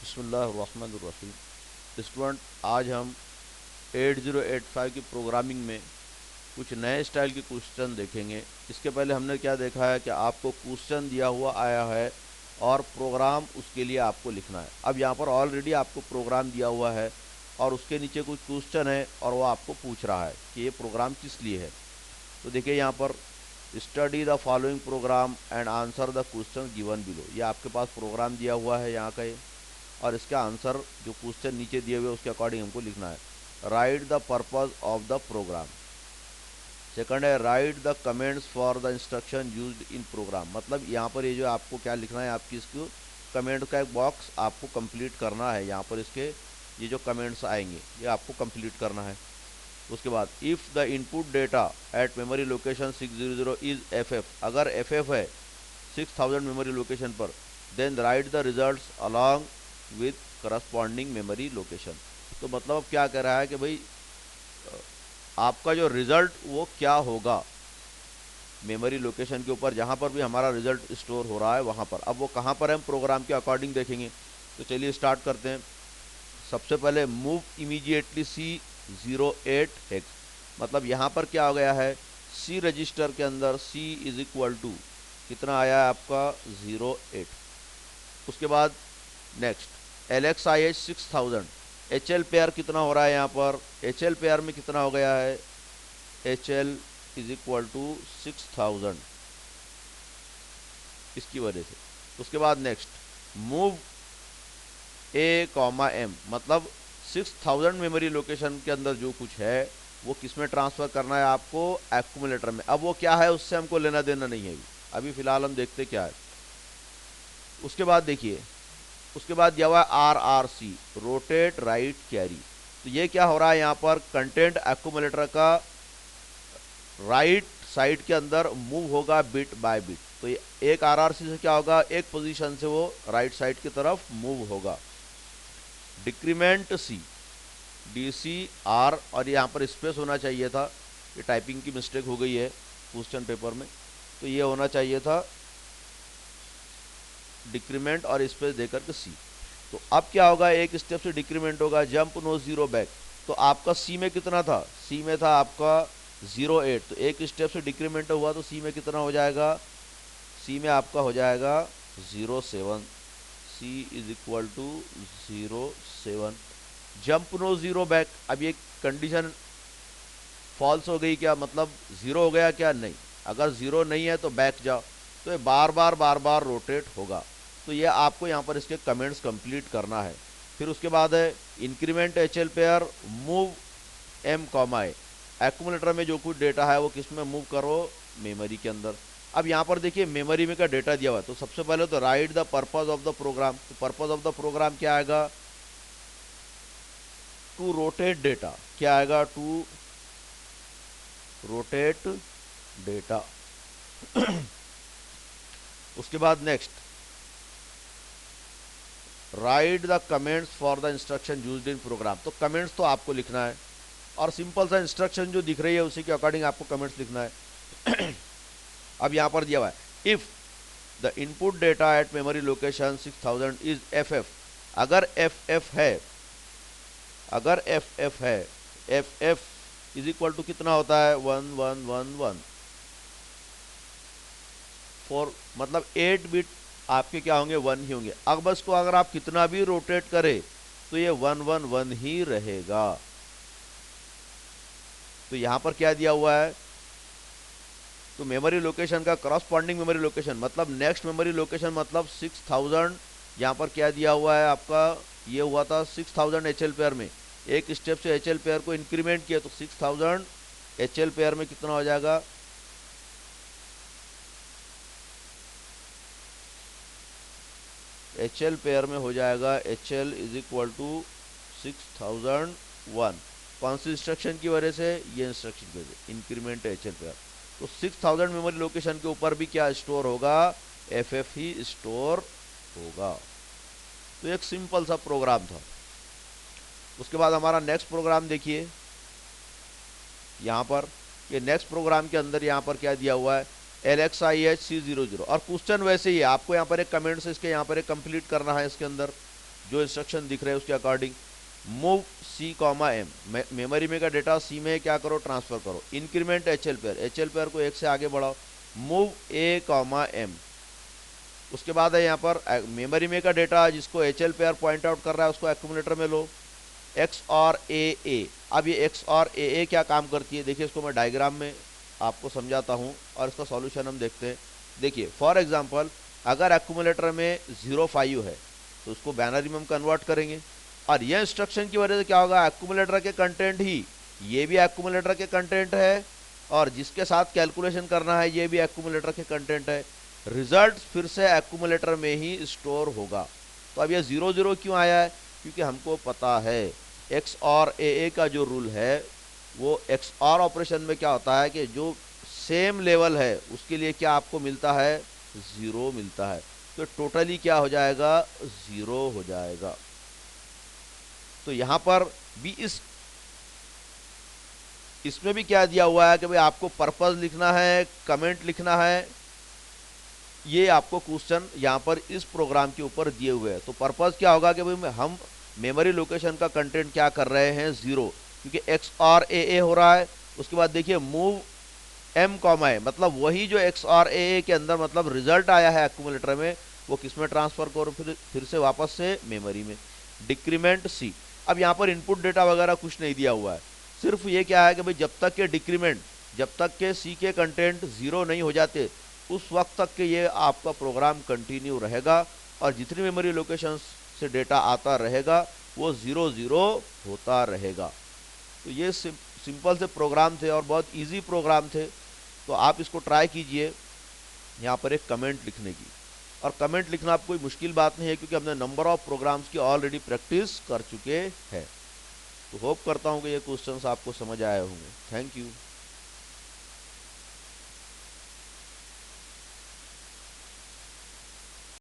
बिस्मिल्लाहिर्रहमानिर्रहीम। स्टूडेंट, आज हम 8085 की प्रोग्रामिंग में कुछ नए स्टाइल के क्वेश्चन देखेंगे। इसके पहले हमने क्या देखा है कि आपको क्वेश्चन दिया हुआ आया है और प्रोग्राम उसके लिए आपको लिखना है। अब यहाँ पर ऑलरेडी आपको प्रोग्राम दिया हुआ है और उसके नीचे कुछ क्वेश्चन है और वो आपको पूछ रहा है कि ये प्रोग्राम किस लिए है। तो देखिए यहाँ पर study the following programme and answer the question given below. ये आपके पास प्रोग्राम दिया हुआ है यहाँ का ये, और इसका आंसर जो क्वेश्चन नीचे दिए हुए उसके अकॉर्डिंग हमको लिखना है। Write the purpose of the program. Second है write the comments for the instruction used in program. मतलब यहाँ पर ये जो आपको क्या लिखना है, आपकी इसको कमेंट का एक बॉक्स आपको कंप्लीट करना है। यहाँ पर इसके ये जो कमेंट्स आएंगे ये आपको कंप्लीट करना है। उसके बाद if the input data at memory location 600 is FF, अगर FF है 6000 मेमोरी लोकेशन पर, then write the results along with corresponding memory location. तो मतलब अब क्या कह रहा है कि भाई आपका जो रिजल्ट वो क्या होगा मेमोरी लोकेशन के ऊपर, जहाँ पर भी हमारा रिजल्ट स्टोर हो रहा है वहाँ पर। अब वो कहाँ पर है हम प्रोग्राम के अकॉर्डिंग देखेंगे। तो चलिए स्टार्ट करते हैं। सबसे पहले मूव इमीडिएटली C08 हेक्स। मतलब यहाँ पर क्या हो गया है, C रजिस्टर के अंदर C इज इक्वल टू कितना आया है आपका 08। उसके बाद नेक्स्ट LXIH 6000, HL पेयर कितना हो रहा है यहाँ पर, HL पेयर में कितना हो गया है, HL इज इक्वल टू 6000 इसकी वजह से। उसके बाद नेक्स्ट मूव A, M, मतलब 6000 मेमोरी लोकेशन के अंदर जो कुछ है वो किस में ट्रांसफ़र करना है आपको, एक्यूमुलेटर में। अब वो क्या है उससे हमको लेना देना नहीं है अभी फ़िलहाल हम देखते क्या है। उसके बाद देखिए, उसके बाद दिया हुआ है RRC, रोटेट राइट कैरी। तो ये क्या हो रहा है यहाँ पर, कंटेंट एक्यूमुलेटर का राइट साइड के अंदर मूव होगा बिट बाय बिट। तो ये एक RRC से क्या होगा, एक पोजीशन से वो राइट साइड की तरफ मूव होगा। डिक्रीमेंट C, DCR, और यहाँ पर स्पेस होना चाहिए था, ये टाइपिंग की मिस्टेक हो गई है क्वेश्चन पेपर में, तो ये होना चाहिए था डिक्रीमेंट और स्पेस देकर के C। तो अब क्या होगा, एक स्टेप से डिक्रीमेंट होगा, जंप नो जीरो बैक। तो आपका C में कितना था, C में था आपका 08, तो एक स्टेप से डिक्रीमेंट हुआ तो C में कितना हो जाएगा, C में आपका हो जाएगा 07। C is equal to 07। Jump no zero back, अब ये कंडीशन फॉल्स हो गई क्या, मतलब ज़ीरो हो गया क्या, नहीं। अगर ज़ीरो नहीं है तो बैक जाओ, तो ये बार बार रोटेट होगा। तो ये आपको यहाँ पर इसके कमेंट्स कंप्लीट करना है। फिर उसके बाद है increment HL pair, move M, ए। एक्यूमुलेटर में जो कुछ डेटा है वो किस में मूव करो, मेमोरी के अंदर। अब यहाँ पर देखिए मेमोरी में का डेटा दिया हुआ है, तो सबसे पहले तो write the purpose of the program. तो पर्पज ऑफ द प्रोग्राम क्या आएगा, टू रोटेट डेटा। क्या आएगा, टू रोटेट डेटा। उसके बाद next write the comments for the instruction used in program. तो कमेंट्स तो आपको लिखना है और सिंपल सा इंस्ट्रक्शन जो दिख रही है उसी के अकॉर्डिंग आपको कमेंट्स लिखना है। अब यहाँ पर दिया हुआ है if the input data at memory location 6000 is FF। अगर FF है, अगर FF है, FF इज इक्वल टू कितना होता है 1111 4, मतलब 8 बिट आपके क्या होंगे, 1 ही होंगे। अब बस को अगर आप कितना भी रोटेट करें तो ये 111 ही रहेगा। तो यहाँ पर क्या दिया हुआ है, तो मेमोरी लोकेशन का करस्पॉन्डिंग मेमोरी लोकेशन मतलब नेक्स्ट मेमोरी लोकेशन मतलब 6000। यहाँ पर क्या दिया हुआ है आपका, ये हुआ था 6000 HL पेयर में, एक स्टेप से HL पेयर को इंक्रीमेंट किया तो 6000 HL पेयर में कितना हो जाएगा, HL पेयर में हो जाएगा HL इज इक्वल टू 6001। कौन सी इंस्ट्रक्शन की वजह से, ये इंस्ट्रक्शन की वजह से, इंक्रीमेंट HL पेयर। तो 6000 मेमोरी लोकेशन के ऊपर भी क्या स्टोर होगा, FF ही स्टोर होगा। तो एक सिंपल सा प्रोग्राम था। उसके बाद हमारा नेक्स्ट प्रोग्राम देखिए, यहाँ पर ये नेक्स्ट प्रोग्राम के अंदर यहाँ पर क्या दिया हुआ है, LXIH C00। और क्वेश्चन वैसे ही है, आपको यहाँ पर एक कमेंट से इसके यहाँ पर एक कंप्लीट करना है इसके अंदर। जो इंस्ट्रक्शन दिख रहे हैं उसके according. Move C comma M, memory में का डेटा सी में क्या करो, ट्रांसफर करो। Increment HL pair, HL pair को एक से आगे बढ़ाओ। मूव ए कॉमा एम, उसके बाद है यहाँ पर मेमोरी में का डेटा जिसको एचएल पेयर पॉइंट आउट कर रहा है उसको एक्यूमुलेटर में लो। एक्स और ए, अब ये एक्स और ए क्या काम करती है, देखिए इसको मैं डायग्राम में आपको समझाता हूँ और इसका सॉल्यूशन हम देखते हैं। देखिए फॉर एग्जांपल अगर एक्यूमुलेटर में 0 5 है तो उसको बाइनरी में हम कन्वर्ट करेंगे, और ये इंस्ट्रक्शन की वजह से क्या होगा, एक्यूमुलेटर के कंटेंट ही, ये भी एक्यूमुलेटर के कंटेंट है और जिसके साथ कैलकुलेशन करना है ये भी एक्यूमुलेटर के कंटेंट है, रिजल्ट फिर से एक्यूमुलेटर में ही स्टोर होगा। तो अब ये 0 0 क्यों आया है, क्योंकि हमको पता है एक्स और ए का जो रूल है वो एक्स और ऑपरेशन में क्या होता है कि जो सेम लेवल है उसके लिए क्या आपको मिलता है, 0 मिलता है। तो टोटली क्या हो जाएगा, 0 हो जाएगा। तो यहाँ पर भी इसमें भी क्या दिया हुआ है कि भाई आपको पर्पस लिखना है, कमेंट लिखना है, ये आपको क्वेश्चन यहाँ पर इस प्रोग्राम के ऊपर दिए हुए हैं। तो पर्पस क्या होगा कि भाई हम मेमोरी लोकेशन का कंटेंट क्या कर रहे हैं, 0, क्योंकि एक्स और ए हो रहा है। उसके बाद देखिए मूव एम कॉमा है, मतलब वही जो एक्स और ए के अंदर मतलब रिजल्ट आया है एक्यूमुलेटर में वो किस में ट्रांसफर करो, फिर से वापस से मेमोरी में। डिक्रीमेंट सी, अब यहाँ पर इनपुट डेटा वगैरह कुछ नहीं दिया हुआ है, सिर्फ ये क्या है कि भाई जब तक के डिक्रीमेंट, जब तक के सी के कंटेंट 0 नहीं हो जाते उस वक्त तक के ये आपका प्रोग्राम कंटिन्यू रहेगा और जितनी मेमोरी लोकेशन से डेटा आता रहेगा वो 0 0 होता रहेगा। तो ये सिंपल से प्रोग्राम थे और बहुत इजी प्रोग्राम थे। तो आप इसको ट्राई कीजिए यहाँ पर एक कमेंट लिखने की, और कमेंट लिखना आप कोई मुश्किल बात नहीं है क्योंकि हमने नंबर ऑफ प्रोग्राम्स की ऑलरेडी प्रैक्टिस कर चुके हैं। तो होप करता हूँ कि ये क्वेश्चंस आपको समझ आए होंगे। Thank you.